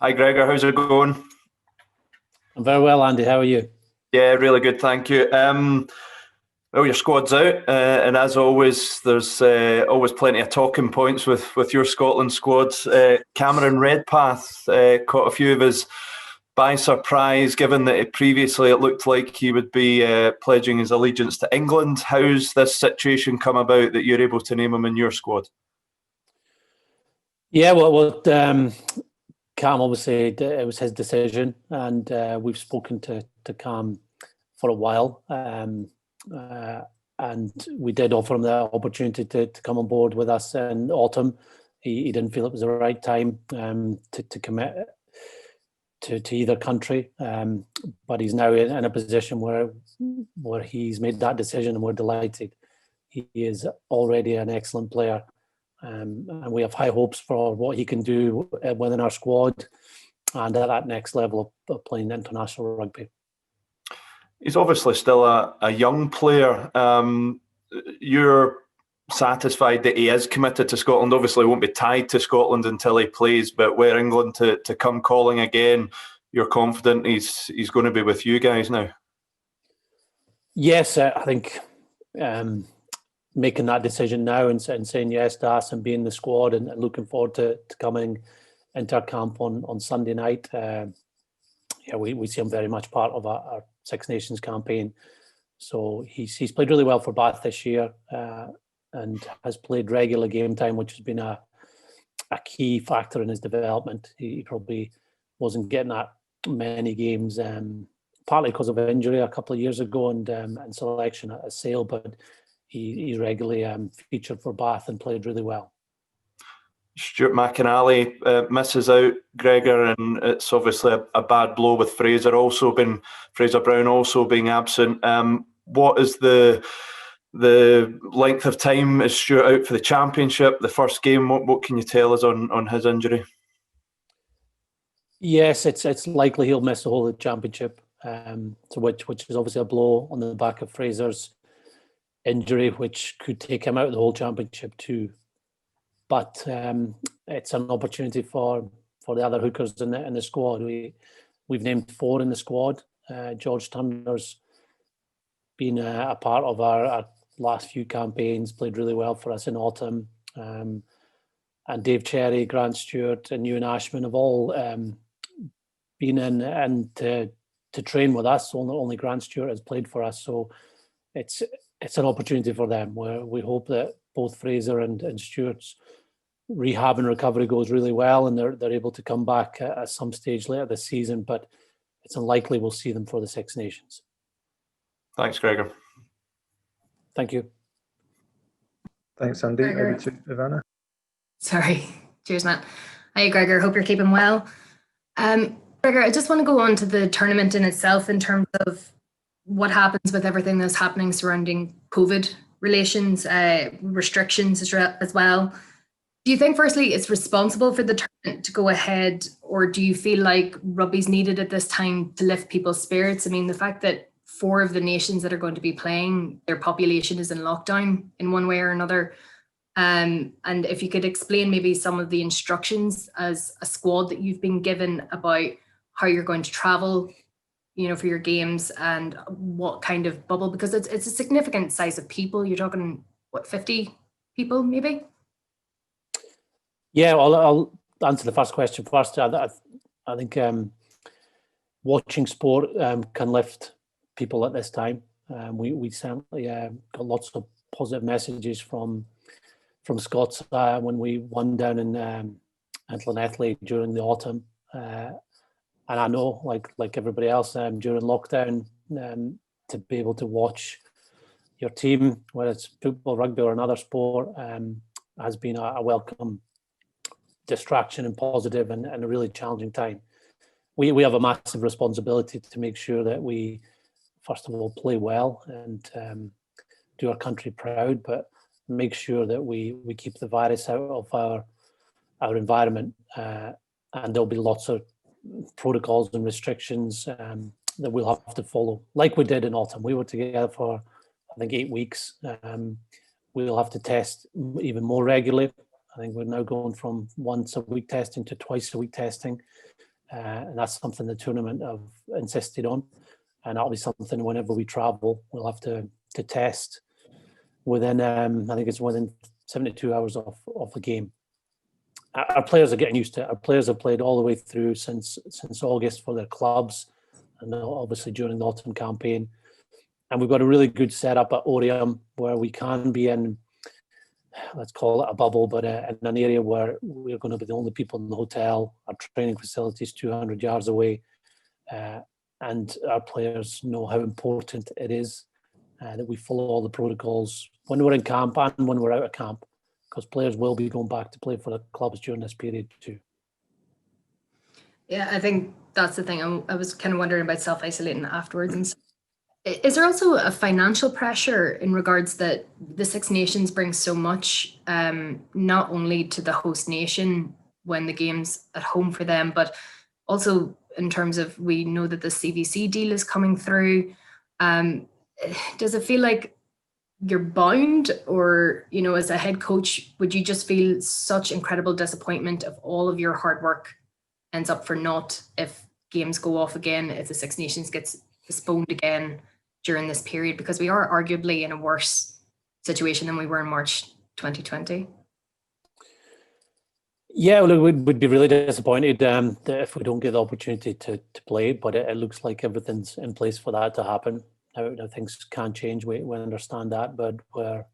Hi Gregor, how's it going? I'm very well, Andy. How are you? Yeah, really good, thank you. Well, your squad's out, and as always, there's always plenty of talking points with your Scotland squad. Cameron Redpath caught a few of us by surprise, given that previously it looked like he would be pledging his allegiance to England. How's this situation come about that you're able to name him in your squad? Yeah, well, Cam obviously it was his decision, and we've spoken to Cam for a while, and we did offer him the opportunity to come on board with us in autumn. He didn't feel it was the right time to commit to either country, but he's now in a position where he's made that decision, and we're delighted. He is already an excellent player. And we have high hopes for what he can do within our squad and at that next level of playing international rugby. He's obviously still a young player. You're satisfied that he is committed to Scotland. Obviously, he won't be tied to Scotland until he plays, but were England to come calling again, you're confident he's going to be with you guys now? Yes, I think making that decision now and saying yes to us and being in the squad and looking forward to coming into our camp on Sunday night. We see him very much part of our Six Nations campaign. So he's played really well for Bath this year and has played regular game time, which has been a key factor in his development. He probably wasn't getting that many games, partly because of injury a couple of years ago and selection at Sale, but he regularly featured for Bath and played really well. Stuart McInally misses out, Gregor, and it's obviously a bad blow with Fraser Brown also being absent. What is the length of time is Stuart out for the championship, the first game? What can you tell us on his injury? Yes, it's likely he'll miss the whole of the championship, which is obviously a blow on the back of Fraser's injury, which could take him out of the whole championship too. But it's an opportunity for the other hookers in the squad. We've named 4 in the squad. George Turner's been a part of our last few campaigns, played really well for us in autumn. And Dave Cherry, Grant Stewart and Ewan Ashman have all been in and to train with us. Only Grant Stewart has played for us. So it's an opportunity for them where we hope that both Fraser and Stewart's rehab and recovery goes really well and they're able to come back at some stage later this season, but it's unlikely we'll see them for the Six Nations. Thanks, Gregor. Thank you. Thanks, Andy. Gregor. Over to Ivana. Sorry. Cheers, Matt. Hi, Gregor. Hope you're keeping well. Gregor, I just want to go on to the tournament in itself in terms of what happens with everything that's happening surrounding COVID relations, restrictions as well. Do you think, firstly, it's responsible for the tournament to go ahead, or do you feel like rugby's needed at this time to lift people's spirits? I mean, the fact that 4 of the nations that are going to be playing, their population is in lockdown in one way or another. And if you could explain maybe some of the instructions as a squad that you've been given about how you're going to travel, for your games and what kind of bubble, because it's a significant size of people. You're talking, 50 people maybe? Yeah, I'll answer the first question first. I think watching sport can lift people at this time. We certainly got lots of positive messages from Scots when we won down in Llanelli during the autumn. And I know, like everybody else, during lockdown, to be able to watch your team, whether it's football, rugby, or another sport, has been a welcome distraction and positive and a really challenging time. We have a massive responsibility to make sure that we, first of all, play well and do our country proud, but make sure that we keep the virus out of our environment. And there'll be lots of protocols and restrictions that we'll have to follow, like we did in autumn. We were together for, I think, 8 weeks. We'll have to test even more regularly. I think we're now going from once a week testing to twice a week testing. and that's something the tournament have insisted on, and that'll be something whenever we travel we'll have to test within I think it's within 72 hours of the game. Our players are getting used to it. Our players have played all the way through since August for their clubs, and obviously during the autumn campaign. And we've got a really good setup at Oriam where we can be in, let's call it a bubble, but in an area where we're going to be the only people in the hotel. Our training facility is 200 yards away, and our players know how important it is that we follow all the protocols when we're in camp and when we're out of camp, because players will be going back to play for the clubs during this period too. Yeah, I think that's the thing. I was kind of wondering about self-isolating afterwards. And is there also a financial pressure in regards that the Six Nations brings so much, not only to the host nation when the game's at home for them, but also in terms of, we know that the CVC deal is coming through. Does it feel like you're bound, or, you know, as a head coach, would you just feel such incredible disappointment of all of your hard work ends up for naught if games go off again, if the Six Nations gets postponed again during this period, because we are arguably in a worse situation than we were in March 2020? Yeah, well, we would be really disappointed if we don't get the opportunity to play, but it looks like everything's in place for that to happen. Now things can change, we understand that, but we're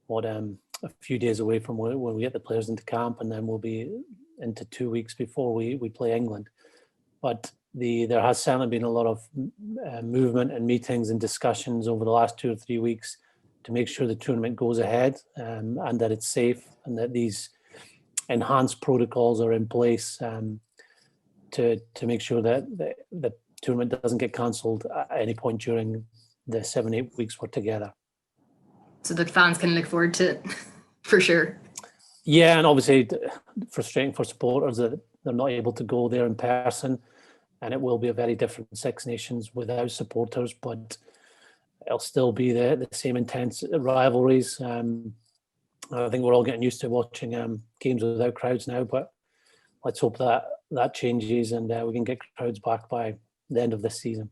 a few days away from when we get the players into camp, and then we'll be into 2 weeks before we play England. But there has certainly been a lot of movement and meetings and discussions over the last 2 or 3 weeks to make sure the tournament goes ahead, and that it's safe, and that these enhanced protocols are in place to make sure that the tournament doesn't get cancelled at any point during the 7-8 weeks we're together. So the fans can look forward to it, for sure. Yeah, and obviously frustrating for supporters that they're not able to go there in person, and it will be a very different Six Nations without supporters, but it'll still be the same intense rivalries. I think we're all getting used to watching games without crowds now, but let's hope that changes and we can get crowds back by the end of this season.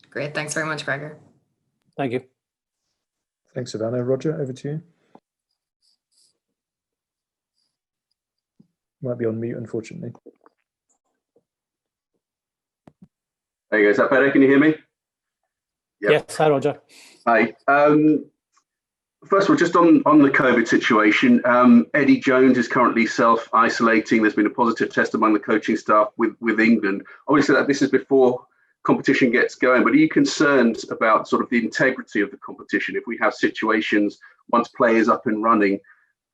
Great, thanks very much, Gregor. Thank you. Thanks, Savannah. Roger, over to you. Might be on mute, unfortunately. There you go. Is that better? Can you hear me? Yep. Yes. Hi, Roger. Hi. First of all, just on the COVID situation, Eddie Jones is currently self-isolating. There's been a positive test among the coaching staff with England. Obviously, that this is before competition gets going, but are you concerned about sort of the integrity of the competition if we have situations once players up and running,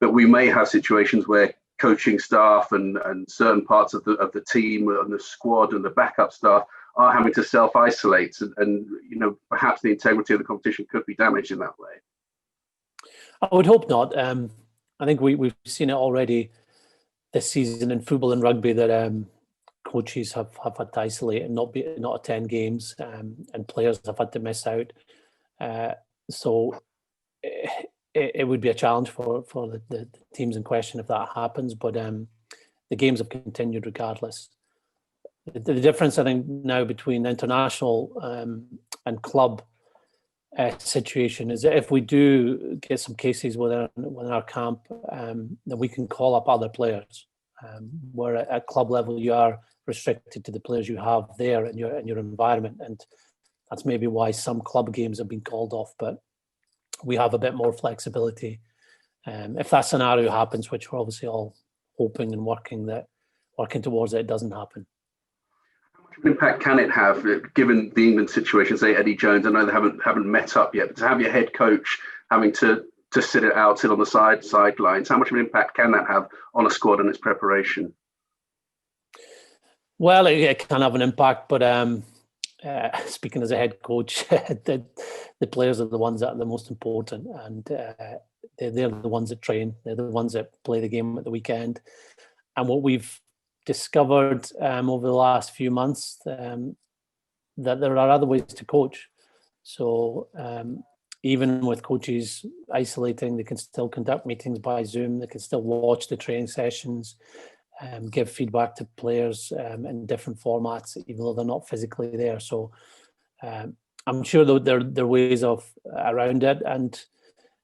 that we may have situations where coaching staff and certain parts of the team and the squad and the backup staff are having to self-isolate, and you know, perhaps the integrity of the competition could be damaged in that way? I would hope not. I think we've seen it already this season in football and rugby that coaches have had to isolate and not attend games, and players have had to miss out. So it would be a challenge for the teams in question if that happens. But the games have continued regardless. The difference, I think, now between international and club situation is that if we do get some cases within our camp, then we can call up other players. Where at club level you are restricted to the players you have there in your environment, and that's maybe why some club games have been called off. But we have a bit more flexibility if that scenario happens, which we're obviously all hoping and working towards it doesn't happen. What impact can it have, given the England situation? Say Eddie Jones, I know they haven't met up yet, but to have your head coach having to sit on the sidelines, how much of an impact can that have on a squad and its preparation? Well, it can have an impact, but speaking as a head coach, the players are the ones that are the most important, and they're the ones that train. They're the ones that play the game at the weekend. And what we've discovered over the last few months, that there are other ways to coach. So even with coaches isolating, they can still conduct meetings by Zoom. They can still watch the training sessions. give feedback to players in different formats, even though they're not physically there. So I'm sure there are ways around it, and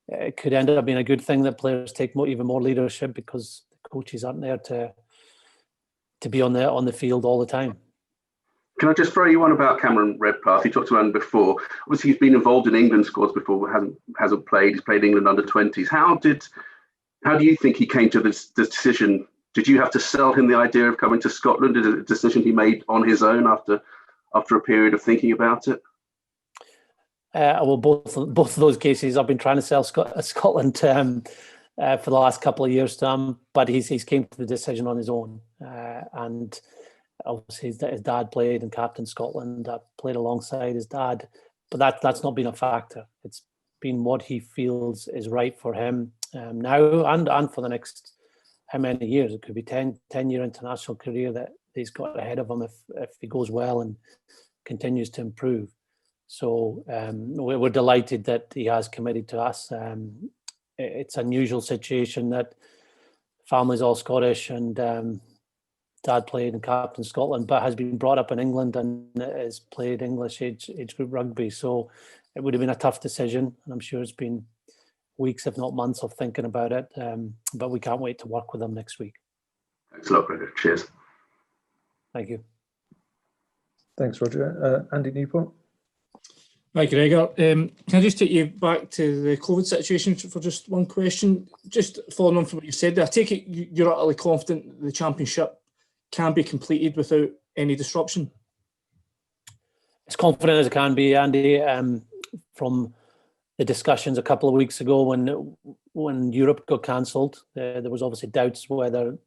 it could end up being a good thing that players take even more leadership, because the coaches aren't there to be on the field all the time. Can I just throw you one about Cameron Redpath? You talked about him before. Obviously, he's been involved in England squads before, but hasn't played. He's played England under 20s. How do you think he came to this decision? Did you have to sell him the idea of coming to Scotland? Is it a decision he made on his own after a period of thinking about it? Well, both of those cases, I've been trying to sell Scotland for the last couple of years to him, but he's came to the decision on his own, and obviously his dad played and captained Scotland. I played alongside his dad, but that's not been a factor. It's been what he feels is right for him now and for the next how many years. It could be 10-year international career that he's got ahead of him if he goes well and continues to improve. So we're delighted that he has committed to us. It's an unusual situation that family's all Scottish, and dad played and captained Scotland, but has been brought up in England and has played English age group rugby. So it would have been a tough decision, and I'm sure it's been weeks, if not months, of thinking about it. But we can't wait to work with him next week. Thanks a lot, Gregor. Cheers. Thank you. Thanks, Roger. Andy Newport. Hi, Gregor. Can I just take you back to the COVID situation for just one question? Just following on from what you said there, I take it you're utterly confident the championship can be completed without any disruption? As confident as it can be, Andy. From the discussions a couple of weeks ago when Europe got cancelled, there was obviously doubts whether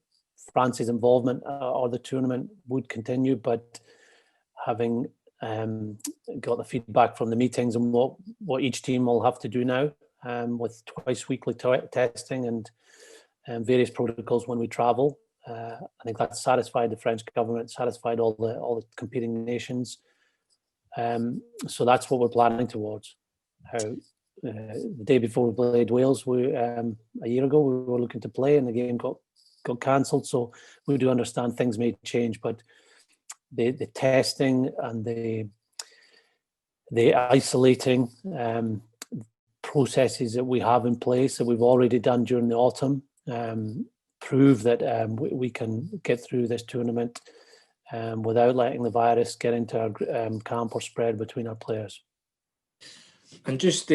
France's involvement or the tournament would continue, but having got the feedback from the meetings and what each team will have to do now, with twice weekly testing and various protocols when we travel. I think that satisfied the French government, satisfied all the competing nations. So that's what we're planning towards. The day before we played Wales, a year ago, we were looking to play, and the game got cancelled. So we do understand things may change, but the testing and the isolating processes that we have in place that we've already done during the autumn prove that we can get through this tournament without letting the virus get into our camp or spread between our players. And just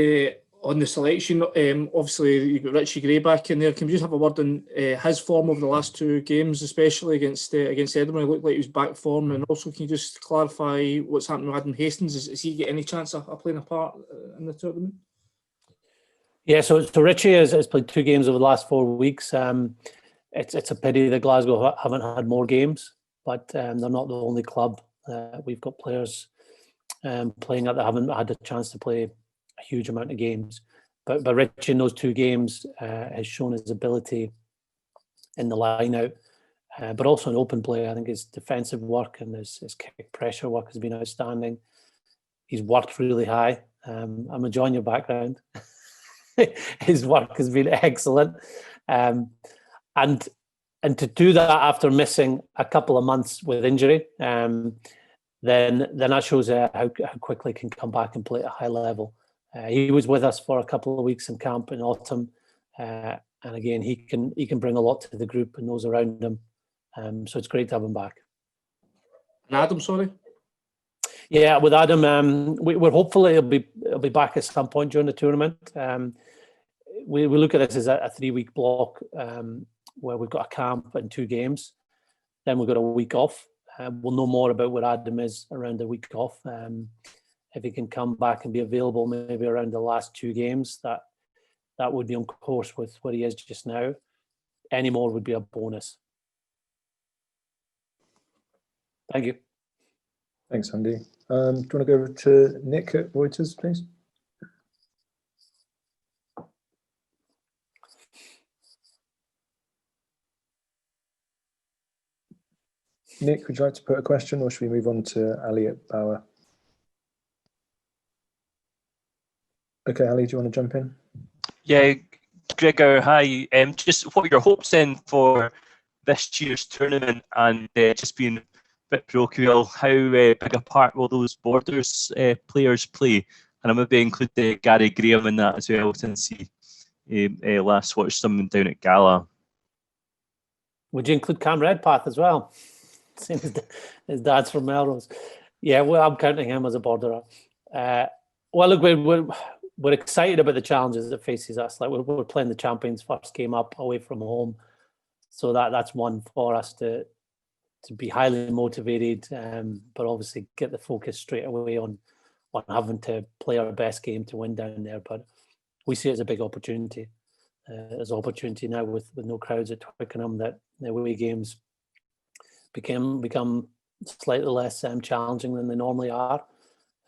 on the selection, obviously you've got Richie Gray back in there. Can we just have a word on his form over the last two games, especially against Edinburgh? It looked like he was back form. And also, can you just clarify what's happening with Adam Hastings? Is he get any chance of playing a part in the tournament? Yeah, so Richie has played 2 games over the last 4 weeks. It's a pity that Glasgow haven't had more games, but they're not the only club. We've got players playing that haven't had a chance to play a huge amount of games. But Richie in those 2 games has shown his ability in the line-out, but also in open play. I think his defensive work and his kick pressure work has been outstanding. He's worked really high. I'm enjoying your background. His work has been excellent. And to do that after missing a couple of months with injury, then that shows how quickly he can come back and play at a high level. He was with us for a couple of weeks in camp in autumn, and again he can bring a lot to the group and those around him. So it's great to have him back. And Adam, sorry. Yeah, with Adam, we're hopeful he'll be back at some point during the tournament. We look at this as a 3-week block where we've got a camp and 2 games. Then we've got a week off. We'll know more about where Adam is around the week off. If he can come back and be available maybe around the last 2 games, that would be on course with what he is just now. Any more would be a bonus. Thank you. Thanks, Andy. Do you want to go over to Nick at Reuters, please? Nick, would you like to put a question, or should we move on to Ali at Bauer? Okay, Ali, do you want to jump in? Yeah, Gregor, hi. Just what are your hopes then for this year's tournament and just being a bit parochial, how big a part will those borders players play? And I maybe include Gary Graham in that as well, since he last watched something down at Gala. Would you include Cam Redpath as well? Same as his dad's from Melrose. Yeah, well, I'm counting him as a borderer. Well, look, we're excited about the challenges that faces us. Like we're playing the champions' first game up away from home, so that's one for us to be highly motivated, but obviously get the focus straight away on having to play our best game to win down there. But we see it as a big opportunity. There's opportunity now with no crowds at Twickenham that the away games become slightly less challenging than they normally are.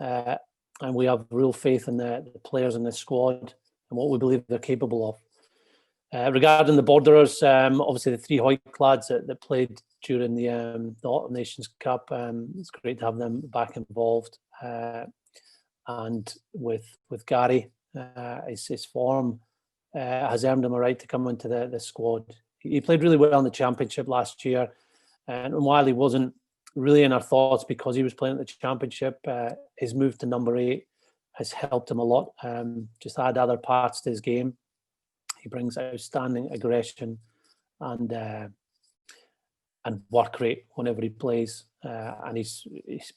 And we have real faith in the players in this squad and what we believe they're capable of. Regarding the borderers, obviously the 3 Hoyk lads that played during the Autumn Nations Cup, it's great to have them back involved. And with Gary, his form has earned him a right to come into the squad. He played really well in the championship last year, and while he wasn't really in our thoughts because he was playing at the championship, his move to number 8 has helped him a lot. Just add other parts to his game. He brings outstanding aggression and work rate whenever he plays, and he's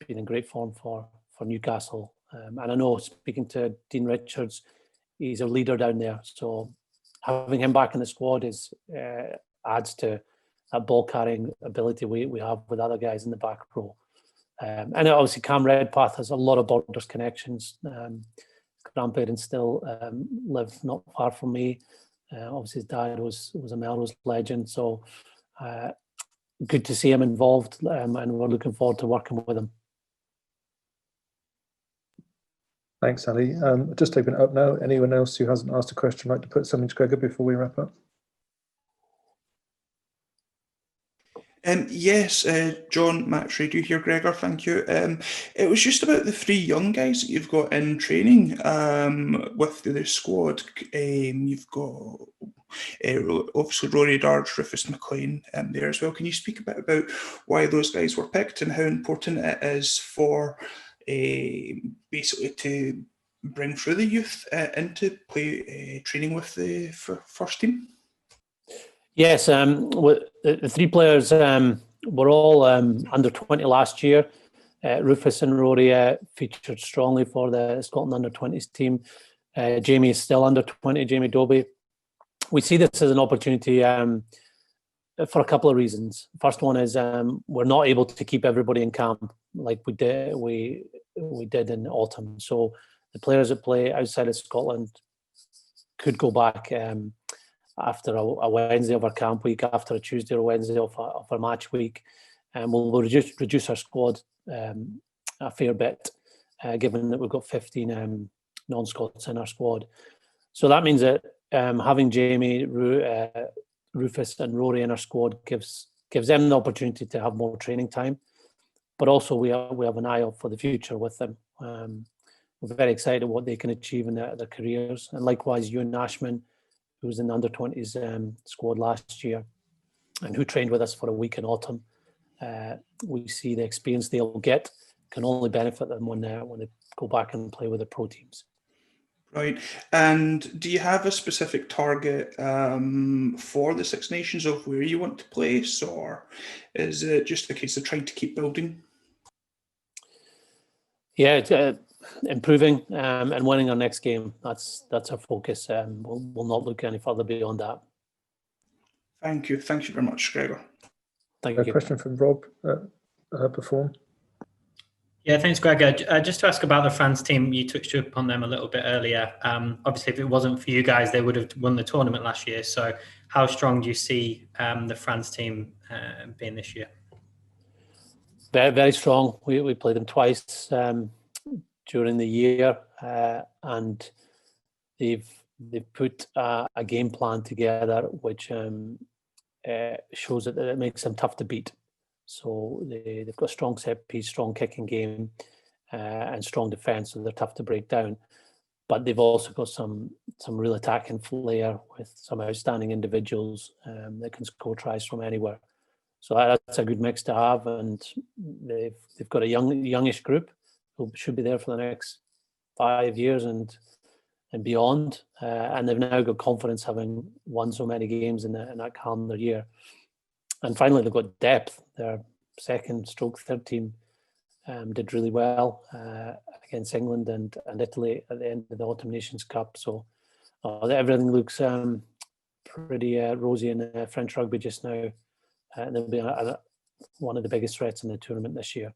been in great form for Newcastle. And I know, speaking to Dean Richards, he's a leader down there. So having him back in the squad adds to that ball carrying ability we have with other guys in the back row. And obviously Cam Redpath has a lot of Borders connections. His grandparents still live not far from me. Obviously his dad was a Melrose legend. So good to see him involved, and we're looking forward to working with him. Thanks, Ali. Just open it up now. Anyone else who hasn't asked a question like to put something to Gregor before we wrap up? Yes, John, Matt Shredu here, Gregor, thank you. It was just about the 3 young guys that you've got in training with the squad. You've got obviously Rory Darge, Rufus McLean there as well. Can you speak a bit about why those guys were picked and how important it is for basically to bring through the youth into play training with the first team? Yes, the 3 players were all under 20 last year. Rufus and Rory featured strongly for the Scotland under 20s team. Jamie is still under 20, Jamie Dobie. We see this as an opportunity for a couple of reasons. First one is we're not able to keep everybody in camp like we did in autumn. So the players that play outside of Scotland could go back after a Wednesday of our camp week, after a Tuesday or Wednesday of our match week, and we'll reduce our squad a fair bit, given that we've got 15 non-Scots in our squad. So that means that having Jamie, Rufus and Rory in our squad gives them the opportunity to have more training time, but also we have an eye out for the future with them. We're very excited what they can achieve in their careers, and likewise Ewan Ashman, who was in the under-20s squad last year and who trained with us for a week in autumn. We see the experience they'll get can only benefit them when they go back and play with the pro teams. Right. And do you have a specific target for the Six Nations of where you want to place, or is it just a case of trying to keep building? Yeah, it's, improving and winning our next game. That's our focus. We'll not look any further beyond that. Thank you. Thank you very much, Gregor. Thank you. A question from Rob Perform. Yeah, thanks, Gregor. Just to ask about the France team, you touched upon them a little bit earlier. Obviously, if it wasn't for you guys, they would have won the tournament last year. So how strong do you see the France team being this year? Very, very strong. We played them twice during the year, and they've put a game plan together which shows that it makes them tough to beat. So they've got a strong set piece, strong kicking game, and strong defence, so they're tough to break down. But they've also got some real attacking flair with some outstanding individuals that can score tries from anywhere. So that's a good mix to have, and they've got a youngish group who should be there for the next 5 years and beyond. And they've now got confidence, having won so many games in that calendar year. And finally, they've got depth. Their third team did really well against England and Italy at the end of the Autumn Nations Cup. So everything looks pretty rosy in French rugby just now. And they'll be one of the biggest threats in the tournament this year.